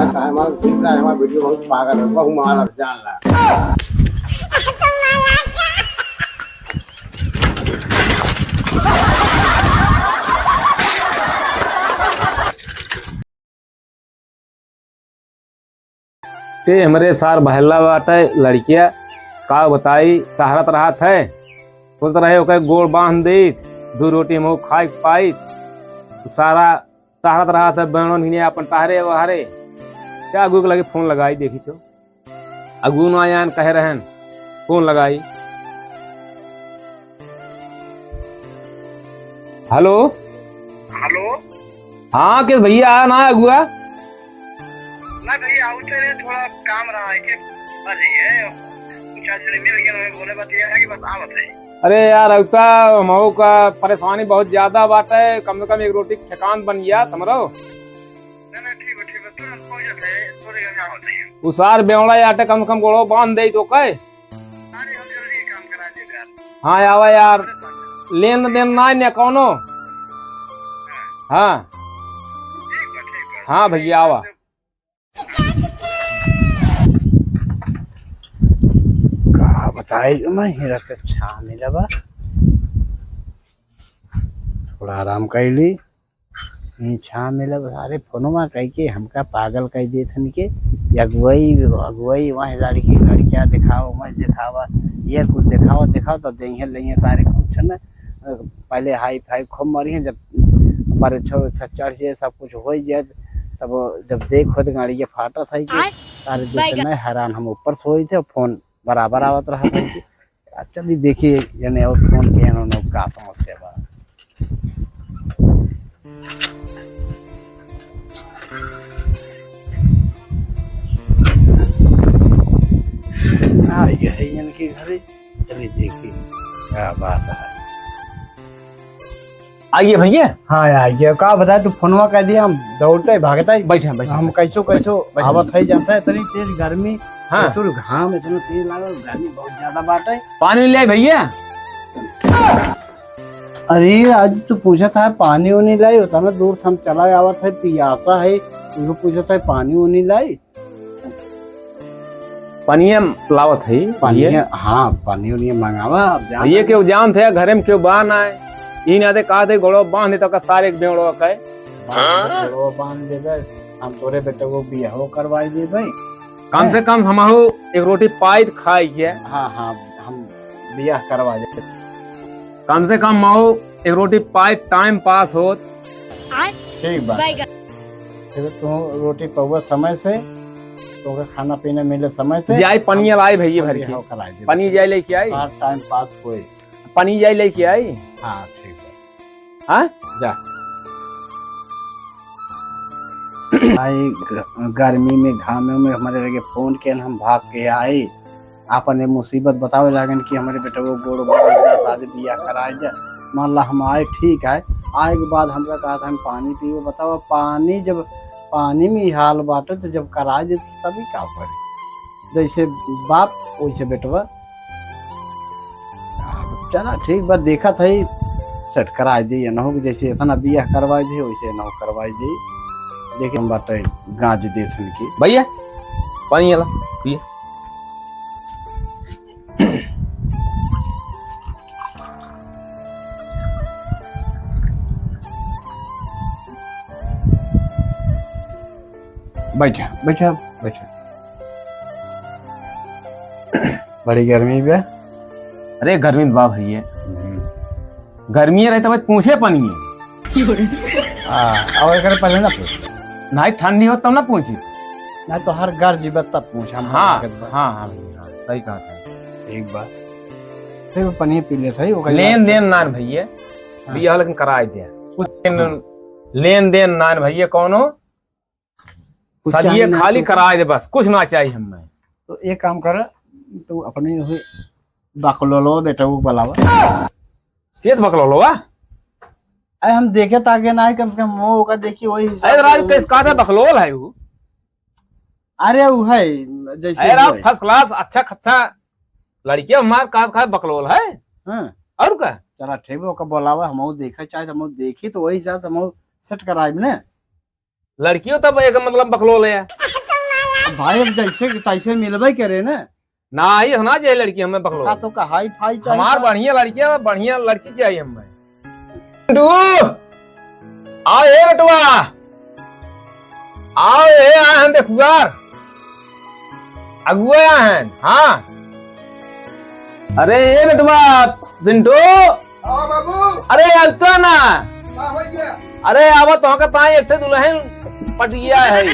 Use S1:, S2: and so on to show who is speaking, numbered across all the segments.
S1: हमारा ठीक रहा है, हमारा वीडियो बहुत पागल है, बहु मारा जान रहा।
S2: ते हमरे सार बहला बाटे लड़किया का बताई सहारत राहत है सोच रहे ओके गोड़ बांध दी दू रोटी मुँह खाए पाई सारा सहारत राहत है बहनों हिने अपन टहरे वहारे क्या अगू के लगे फोन लगाई देखी तो अगू न आयान कहे रहन फोन लगाई। Hello
S3: hello.
S2: हाँ किस भैया आया ना अगुआ
S3: ना भैया आउटे रे थोड़ा काम रहा है कि बस ये कुछ आज मिल गया हमें बोले बताया है कि बस आ बताइए।
S2: अरे यार अवता मऊ का परेशानी बहुत ज्यादा बात है कम से कम एक रोटी ठेकान बन गया तुम्हारो
S3: ना ठीक है तुरंत पहुंच जाते हैं थोड़ी देर में आ बताइए।
S2: उसार बेवड़ा आटे कम से कम गोड़ो बांध दे तो कहे
S3: अरे हम जल्दी काम करा देगा यार।
S2: हाँ आवा यार लेन देन ना ने कोनो हाँ
S3: ठीक है
S2: हाँ भैया आवा
S1: का बताए मैं हेरा के छा मिलबा थोड़ा आराम कैली छा मिलब अरे फोनमा कह के हमका पागल कह दे थन के अगुवई अगुवई वहाँ लड़कियाँ दिखाओ मैं दिखावा ये कुछ दिखाओ तो देंगे लेंगे सारे कुछ न पहले हाई फाई खूब मरी जब हमारे चढ़ जाए सब कुछ हो जाए तब जब देख खुद गाड़ी फाटा था कि सारे देख मैं हैरान हम ऊपर सोए थे फोन बराबर आवत रहा था कि चलिए देखिए जने और फोन के उन्होंने का समस्या बा यही इनके घरे चलिए देखिए क्या बात है।
S2: आइए भैया
S1: हाँ आइए का बताए तू फोनवा कह दिया हम दौड़ते भागते
S2: बैठे
S1: हम कैसो आवत है जाता है इतनी तेज गर्मी
S2: हाँ
S1: तो घाम इतना तेज लागल गर्मी बहुत ज्यादा बात है।
S2: पानी ले भैया
S1: अरे आज तू पूछा था पानी उनी लाई होता ना दूर से हम चला आवत है पियासा है तू पूछा था पानी उनी लाई
S2: पनिया लावत है
S1: पानी हाँ पानी उनी मंगावा
S2: ये क्यों जान थे घरे में क्यों बान आए इन आते कहा थे गोड़ो बांध दे तो का सारे बेड़ो कहे
S1: बांध देबे हम तोरे बेटे को बियाहो करवाई दे भाई
S2: कम से कम हम एक रोटी पाई खाई के
S1: हाँ हम बियाह करवा दे
S2: कम से कम माओ एक रोटी पाई टाइम पास हो
S1: ठीक बात तू रोटी पहुआ समय से तो खाना पीना मिले समय से
S2: जाए पनिया लाई भैया भर के पनी जाए लेके आई
S1: टाइम पास हुए
S2: पनी जाए लेके आई
S1: हाँ ठीक है
S2: हाँ
S1: जा आई गर्मी में घामे में हमारे लगे फोन के हम भाग के आए आपने मुसीबत बतावे लगन कि हमारे बेटे को गोड़ शादी बियाह कराए जा मान ला हम आए ठीक है आए के बाद हमरा कहा था हम पानी पिए बताओ पानी जब पानी में हाल बाटे तो जब करा दे तभी का करे जैसे बाप वैसे बेटवा चला ठीक बात देखा था सेट करा दी न हो जैसे इतना बियाह करवा दी वैसे न करवा दी देखिए हम बाटे गाज दे थन की
S2: भैया पानी वाला पिए
S1: बैठा बैठा बैठा बड़ी गर्मी पे
S2: अरे गर्मी बा भैया गर्मी रहे तो पूछे पानी
S1: और एक पहले ना पूछ
S2: नहीं ठंडी हो तब ना पूछी
S1: नहीं तो हर घर जीव तब पूछा
S2: हाँ हाँ हाँ सही कहा था
S1: एक बार फिर पनीर पी ले था
S2: लेन देन नान भैया बियाह लेकिन कराए दिया कुछ लेन देन नान भैया कौनो सजिए खाली कराए दे बस कुछ ना चाहिए हमें
S1: तो एक काम कर तू अपने बकलो बेटा को बुलावा
S2: केस बकलो लो
S1: अरे हम देखे ताकि ना कम से कम वो का देखी वही
S2: अरे राज केस काटा बकलोल है वो
S1: अरे वो है जैसे
S2: अरे फर्स्ट क्लास अच्छा खच्चा लड़कियां मार का खा बकलोल है
S1: हां
S2: और का
S1: चला ठीक है ओका बुलावा हम देखा चाहे हम देखी तो वही हिसाब से हम सेट कराए ने
S2: लड़कियों तब एक मतलब बकलो ले
S1: भाई अब जैसे तैसे मिलबे करे ना।
S2: ना आई है ना, चाहिए लड़की हमें बकलो।
S1: का तो का हाई फाई चाहिए।
S2: हमार बढ़िया लड़कियां, बढ़िया लड़की चाहिए हमें। आओ ए बटुआ, आओ ए आए हैं देखुआर, अगुआ आए हैं। हाँ अरे ए बटुआ सिंटू,
S3: हाँ बाबू।
S2: अरे अलता ना,
S3: हाँ हो गया।
S2: अरे आवा तो का ताई एक दुल्हन पटिया है।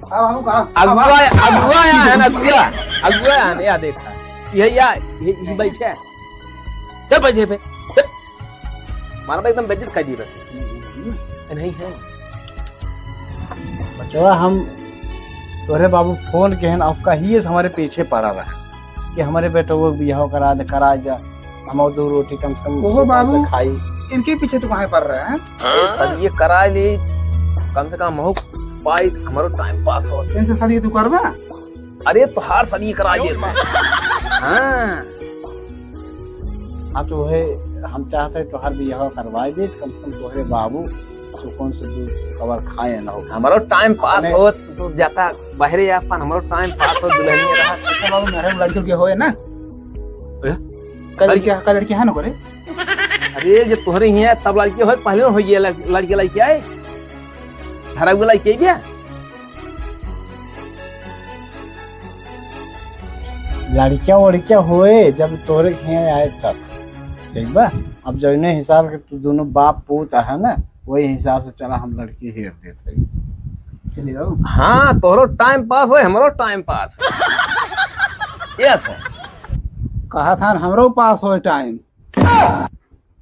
S3: हाँ बाबू कहा।
S2: अगुआ अगुआ आया है ना, अगुआ अगुआ आया ना, या देखा यही बैठे है। चल बैठे पे चल, मारा एकदम बेइज्जत कर दी नहीं है।
S1: बचवा हम तोरे बाबू फोन के हैं आपका ही हमारे पीछे पड़ा रहा कि हमारे बेटे वो बियाह करा जा, हम दो रोटी कम से कम
S3: ओहो बाबू,
S1: खाई।
S3: इनके पीछे तो कहाँ पड़ रहे हैं?
S2: सब ये करा ली, कम से कम महू पाई हमारो टाइम पास हो।
S3: इनसे शादी तू करवा?
S2: अरे तो हर सदी करा दे। हाँ
S1: हाँ तो है हम चाहते तोहर बियाह करवा दे, कम से कम तोहरे बाबू सुकून से दूध कवर खाए ना हो।
S2: हमारो टाइम पास हो तो जाता बाहरे अपन, हमारो टाइम पास हो दुल्हनिया रहा।
S3: अच्छा बाबू मेरे लड़की के होए ना? कल लड़की है ना करे?
S2: अरे जब तोहरे ही है तब लड़की हो, पहले हो ये लड़की लड़की आए हरा गो लड़की भी
S1: लड़किया वड़किया होए जब तोहरे यहाँ आए तब, ठीक बा। अब जौने हिसाब के तू दोनों बाप पूत है ना, वही हिसाब से चला हम लड़की हेर देते।
S3: चलिए बाबू।
S2: हाँ तोहरो टाइम पास हो, हमारो टाइम पास हो। यस है,
S3: कहा था हमरो पास हो टाइम।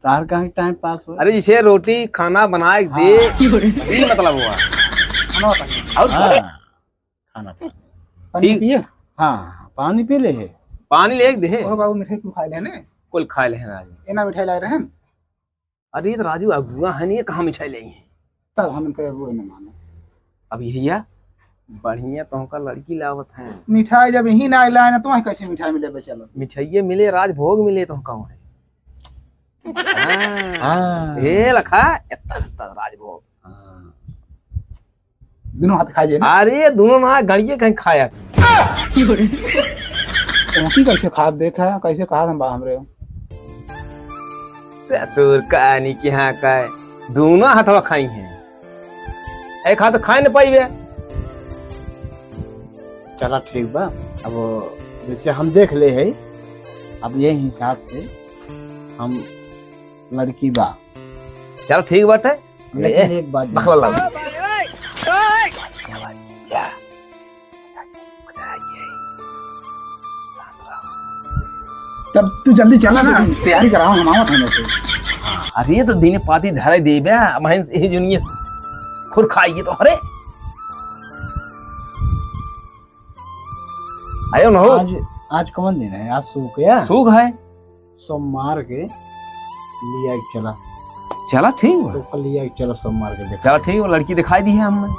S1: तार कहाँ टाइम पास हो।
S2: अरे जैसे रोटी खाना बना दे यही मतलब हुआ। और
S1: खाना
S3: पानी पिए?
S1: हाँ पानी पी ले है।
S2: पानी ले दे।
S3: ओह बाबू मिठाई क्यों खा ले ने?
S2: कुल खा ले राजू।
S3: एना मिठाई लाए रहन?
S2: अरे तो राजू अगुआ है नहीं, कहाँ मिठाई लाई है?
S3: तब हम इनके वो न माने।
S2: अब यही बढ़िया तो का लड़की लावत है।
S3: मिठाई जब यही ना लाए ना तो वहीं कैसे मिठाई मिले बे? चलो
S2: मिठाइये मिले, राजभोग मिले तो का है। ये लखा इतना राजभोग
S3: दोनों हाथ खाए ना।
S2: अरे दोनों ना गड़िए कहीं खाया।
S3: की कैसे खा देखा कैसे कहा हम हमरे
S2: ससुर का नहीं कि हाँ का दोनों हाथवा खाई हैं, एक हाथ खाए न पाई।
S1: चला ठीक बा। अब जैसे हम देख ले है, अब ये हिसाब से हम लड़की बा।
S2: चलो ठीक बात है।
S1: लेकिन एक बात
S3: तब तू जल्दी चला ना, तैयारी कराओ हम आवत हैं से।
S2: अरे तो दिन पाती धरे देबे महन यही जुनिए खुर खाएगी तो। अरे आयो न हो।
S1: आज कौन दिन है? आज सूख है।
S2: सूख है,
S1: सोमवार के लिया चला।
S2: चला ठीक है
S1: तो कल लिया चलो सोमवार के।
S2: चला ठीक है, लड़की दिखाई दी है हमें।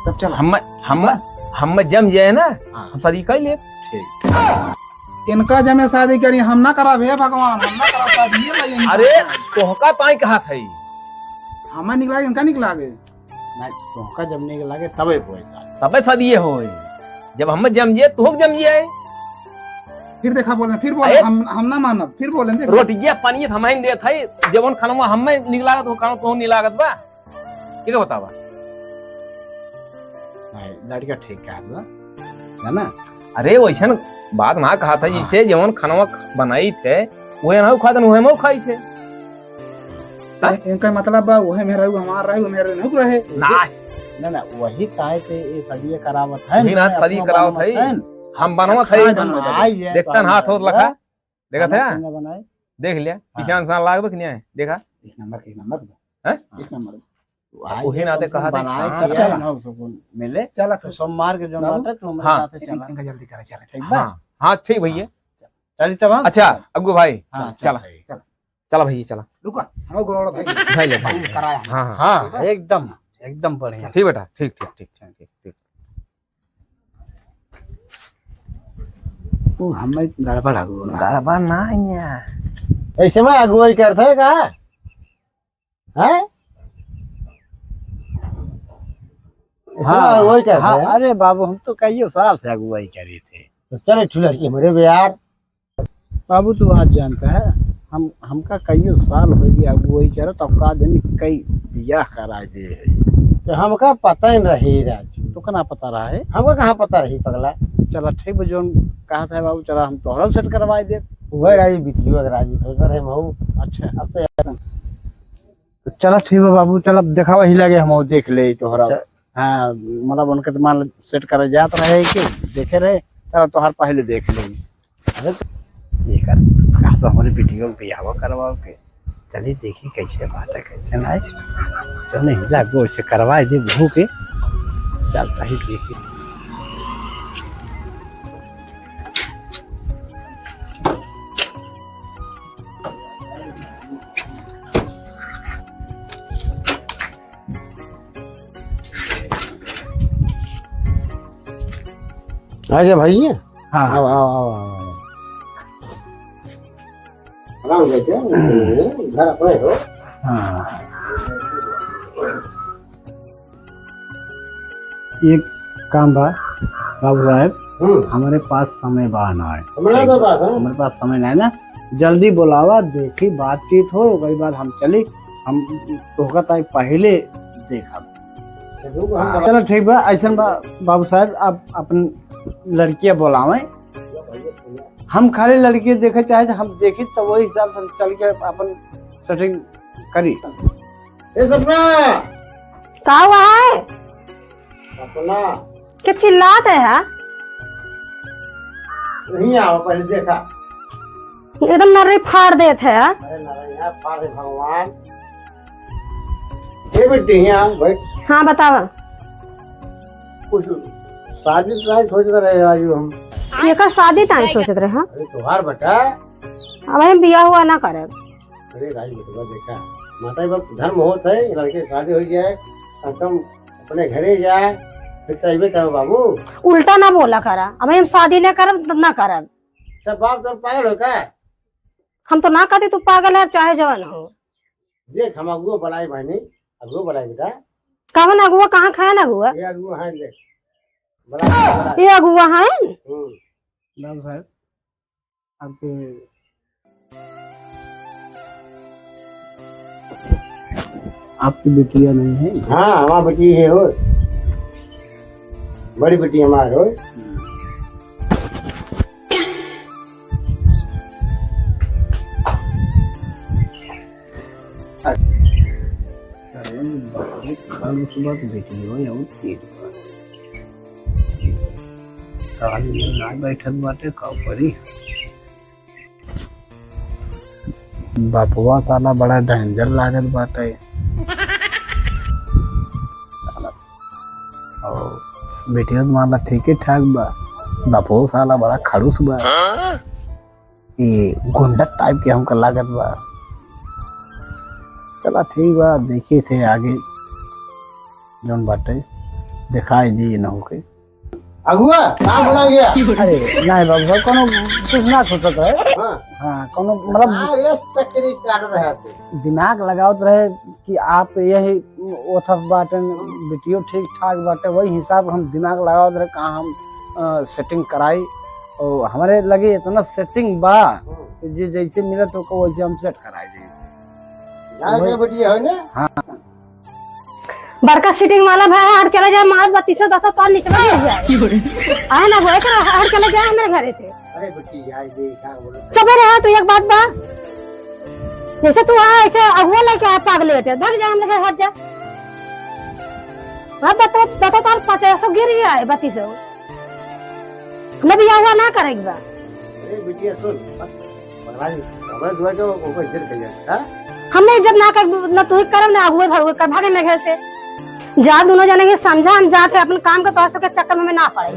S3: तब चल
S2: हम जम जाए ना,
S1: हाँ।
S2: हम शादी कर ले।
S1: ठीक
S3: इनका जमे शादी करी हम ना करा भे भगवान, हम ना करा शादी ये।
S2: अरे तोहका ताई कहा था
S3: हमें निकला इनका निकला गे
S1: ना, तोहका जमने के लागे तबे हो ऐसा।
S2: तबे शादी हो। जब हम जम जाए तो जम जाए।
S3: फिर देखा बोले, फिर बोले हम ना मानब, फिर बोले
S2: रोटिया पानी हम ही देत है। जवन खाना हमें निक लागत हो, खाना तो नहीं लागत बा। क्या बतावा?
S1: लड़का ठीक है ना।
S2: अरे वैसा बात ना कहा था, जैसे जवन खाना बनाई थे वही ना खा वही में खाई थे।
S3: इनका मतलब वह मेरा हमारा रहे, मेरे नहीं रहे
S2: ना
S1: ना वही काहे पे ये शादी करावत है।
S2: वही ना शादी करावत है, हम बनवत है। देखता ना हाथ लखा देखा था, देख लिया किसान इंसान लागबे कि नहीं देखा।
S3: एक नंबर
S2: हैं?
S3: एक नंबर
S2: वही नाते कहा था
S1: मिले।
S3: चला
S1: तो सोमवार के जो बात है तो हमारे
S2: हाँ।
S1: साथ चला।
S3: इनका जल्दी करा चला।
S1: ठीक बा।
S2: हाँ ठीक भैया।
S1: चल तब हम।
S2: अच्छा अग्गू भाई
S1: हाँ
S2: चला चला भैया चला।
S3: रुका हम गोड़ भाई
S2: भाई ले भाई
S3: कराया।
S2: हाँ हाँ
S1: हाँ एकदम एकदम बढ़िया।
S2: ठीक बेटा, ठीक ठीक ठीक ठीक ठीक।
S1: वो हमें गड़बड़ हो गया।
S2: गड़बड़ ना है।
S1: ऐसे में अगुवाई करते है का है? हाँ
S4: वही कहते
S1: हाँ,
S4: हैं।
S1: अरे बाबू हम तो कई साल से अगुवाई करी थे।
S4: तो चल एक लड़की हमारे भी यार।
S1: बाबू तू आज जानता है हमका कई साल हो गया अगुवाई करे, तब का दिन कई बियाह करा दे है।
S4: तो हमका पता ही रही राजू,
S1: तो कना पता रहा है।
S4: हमको कहाँ पता रही पगला।
S1: चला ठीक है, जो कहा था बाबू चला हम तोहरा सेट करवाए दे।
S4: वही राजू बिटियो अगर राजू सोच रहे महू।
S1: अच्छा
S4: अब तो ऐसा
S1: तो चला ठीक है बाबू, चल अब देखा वही लगे हम देख ले तोहरा। हाँ मतलब उनके तो मान सेट करे जात रहे कि देखे रहे, चलो तोहर पहले देख ले। अरे ये कर कहा तो हमारे वीडियो बियाह करवाओ के, चलिए देखी कैसे बात है कैसे ना है, तो नहीं हिसाब को से करवाए दे बहू के, चलता ही देखी।
S4: आ गया भाई ये।
S1: हाँ
S4: आओ आओ आओ आओ। आराम से घर अपने हो।
S1: हाँ एक काम बा बाबू साहब, हमारे पास समय बा ना है।
S4: हमारे तो पास है।
S1: हमारे पास समय नहीं ना, जल्दी बुलावा, देखी बातचीत हो, कई बार हम चली, हम तोहका ताई पहले देखा। चलो ठीक बा, ऐसा बा बाबू साहब आप अपन लड़कियां बुलावे, हम खाली लड़की देखे चाहे तो हम देखी, तो वही हिसाब से चल के अपन सेटिंग करी।
S4: ए सपना
S5: का हुआ है?
S4: अपना
S5: क्या चिल्लाते है?
S4: नहीं आओ पहले देखा।
S5: एकदम नर्री फाड़ देते है।
S4: अरे नारायण पारे भगवान। ये बेटी यहाँ बैठ।
S5: हाँ बतावा।
S4: कुछ शादी तो सोच रहे आज हम।
S5: एकर शादी ताई सोचत रहे हैं।
S4: अरे तुम्हार बेटा।
S5: अब हम बिया हुआ ना करे।
S4: अरे राज बेटा देखा माता बाप धर्म होता है, लड़के की शादी हो जाए कम अपने घरे जाए फिर तैबे करो बाबू।
S5: उल्टा ना बोला करा, अब हम शादी न करब तो ना करब।
S4: सब बाप सब पागल हो क्या?
S5: हम तो ना कहते तू पागल है चाहे जवान हो।
S4: देख हम अगुआ बनाई बहनी, अगुआ बनाई बेटा।
S5: कवन अगुआ कहाँ खाए ना अगुआ?
S4: ये अगुआ है देख बड़ा।
S5: ये अगुआ है।
S1: बाबू साहब आपके आपकी बेटियां नहीं है?
S4: हाँ हमारी बेटी है हो, बड़ी बेटी हमारी हो।
S1: सुबह तो बेटी हो या ना बैठल बाटे का परी। बापुआ साला बड़ा डेंजर लागत बाटे, और बेटिया तो माला ठीक ठाक बा, बापो साला बड़ा खड़ूस बा, ये गुंडक टाइप के हमका लागत बा। चला ठीक बा, देखिए थे आगे जौन बाटे दिखाई दी न होके।
S4: अगुआ कहाँ बोला गया?
S1: अरे नहीं बाबू साहब कोनो कुछ ना सोचत रहे।
S4: हाँ
S1: हाँ कोनो मतलब
S4: हाँ, ये टक्करी काट रहे थे।
S1: दिमाग लगावत रहे कि आप यही ओथफ बाटे, बेटियो ठीक ठाक बाटे, वही हिसाब हम दिमाग लगावत रहे कहाँ हम सेटिंग कराई, और हमारे लगे इतना सेटिंग बा कि जे जैसे मिलत हो वैसे हम सेट कराई दी।
S4: यार क्या बेटी है ना?
S1: हाँ
S5: बड़का सीटिंग वाला भाई हट चला जाए, मार बत्ती से दस तार नीचे गिर जाए। आए ना वो कर हट चला जाए मेरे घर से।
S4: अरे बेटी यार देखा बोलो।
S5: चुप रहा तू, एक बात बा, जैसे तू आया ऐसे अगुआ लेके आया पागल बेटे, भाग जा हम हट जा। बता तार 500 गिर गया है बत्ती से, हमें भी हुआ ना करेगी बा।
S4: अरे बेटी सुन हमारे दुआ जो ऊपर इज्जत करिए।
S5: हमने इज्जत ना कर ना तू करब ना अगुए भड़ुए कर, भागे ना घर से जा। दोनों जने के समझा हम जात है अपन काम का, तो सबके चक्कर में ना पड़ेगी।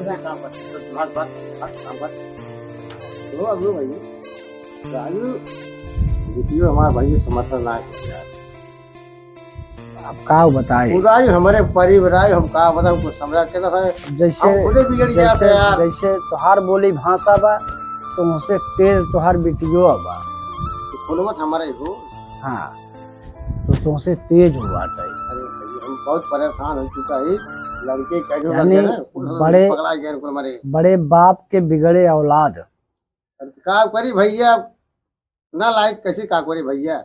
S4: हमारा भाई समर्थन ना
S1: आप का बताए
S4: हमारे परिवार हम का बताओ कुछ समझा के ना
S1: जैसे
S4: हम खुदे बिगड़ गया
S1: जैसे
S4: यार।
S1: जैसे तोहार बोली भाषा बा तो मुझसे तेज तोहार बेटियो बा।
S4: खुलवत हमारे हो।
S1: हाँ तो तुमसे तेज हुआ था।
S4: अरे भाई हम बहुत परेशान हो चुका है। लड़के कैसे
S1: यानी बड़े-
S4: पकड़ा गया उनको हमारे
S1: बड़े बाप के बिगड़े औलाद।
S4: का करी भैया ना लायक कैसे का करी भैया।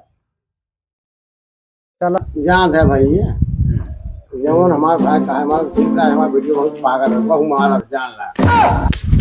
S1: चलो
S4: जान है भैया जवन हमारा भाई का हमारा ठीक रहा हमारा वीडियो बहुत पागल है बहु महाराज जान ला